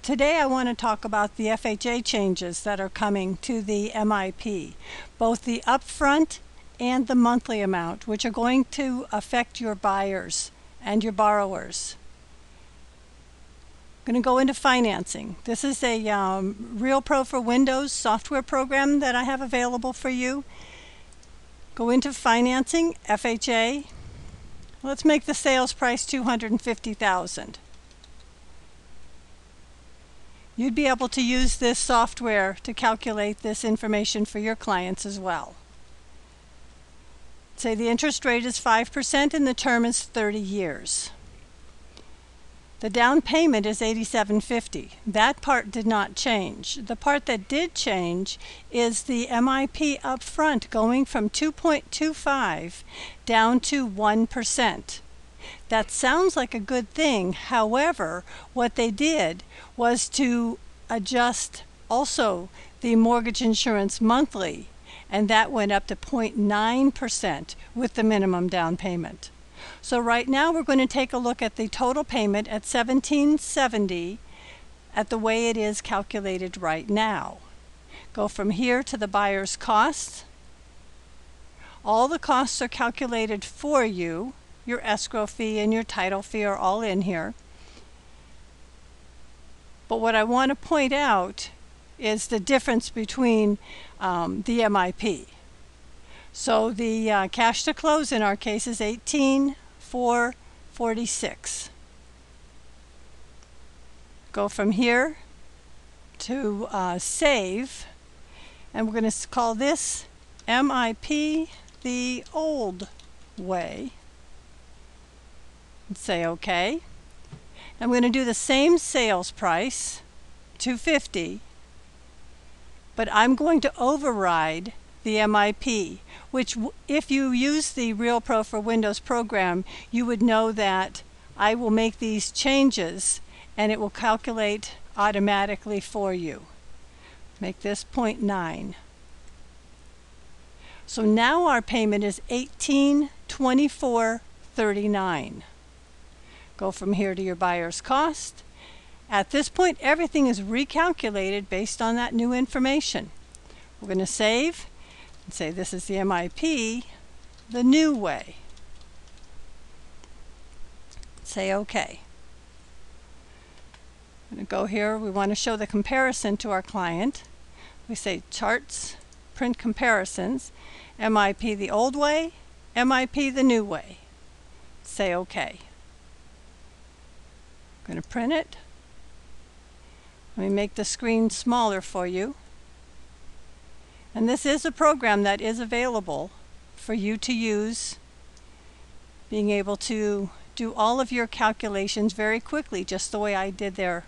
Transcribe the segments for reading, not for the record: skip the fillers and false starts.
Today I want to talk about the FHA changes that are coming to the MIP, both the upfront and the monthly amount, which are going to affect your buyers and your borrowers. I'm going to go into financing. This is a RealPro for Windows software program that I have available for you. Go into financing, FHA. Let's make the sales price $250,000. You'd be able to use this software to calculate this information for your clients as well. Say the interest rate is 5% and the term is 30 years. The down payment is $87.50. That part did not change. The part that did change is the MIP upfront going from 2.25 down to 1%. That sounds like a good thing. However, what they did was to adjust also the mortgage insurance monthly, and that went up to 0.9% with the minimum down payment. So right now we're going to take a look at the total payment at $1,770 at the way it is calculated right now. Go from here to the buyer's costs. All the costs are calculated for you. Your escrow fee and your title fee are all in here. But what I want to point out is the difference between the MIP. So the cash to close in our case is $18,446. Go from here to save, and we're going to call this MIP the old way. And say OK. I'm going to do the same sales price, $250, but I'm going to override the MIP, which if you use the RealPro for Windows program, you would know that I will make these changes and it will calculate automatically for you. Make this 0.9. So now our payment is $18,2439. Go from here to your buyer's cost. At this point, everything is recalculated based on that new information. We're going to save and say this is the MIP the new way. Say OK. I'm going to go here. We want to show the comparison to our client. We say Charts, Print Comparisons, MIP the old way, MIP the new way. Say OK. I'm going to print it. Let me make the screen smaller for you. And this is a program that is available for you to use, being able to do all of your calculations very quickly, just the way I did there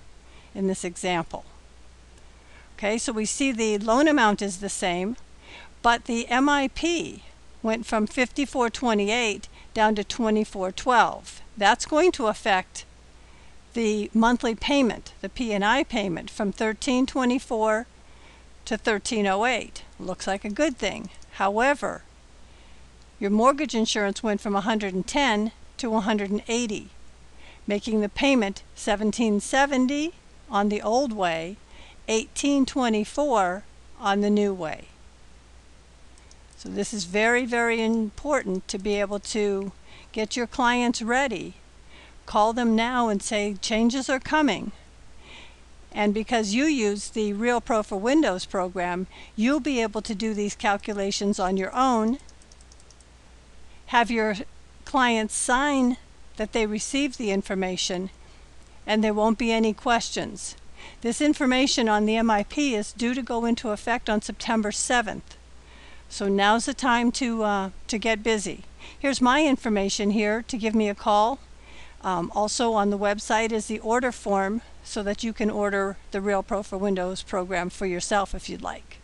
in this example. Okay, so we see the loan amount is the same, but the MIP went from $54.28 down to $24.12. That's going to affect the monthly payment, the P&I payment, from $13.24 to $13.08. Looks like a good thing. However, your mortgage insurance went from $110 to $180, making the payment $17.70 on the old way, $18.24 on the new way. So this is very, very important to be able to get your clients ready. Call them now and say changes are coming. And because you use the RealPro for Windows program, you'll be able to do these calculations on your own. Have your clients sign that they received the information, and there won't be any questions. This information on the MIP is due to go into effect on September 7th. So now's the time to get busy. Here's my information here to give me a call. Also on the website is the order form so that you can order the RealPro for Windows program for yourself if you'd like.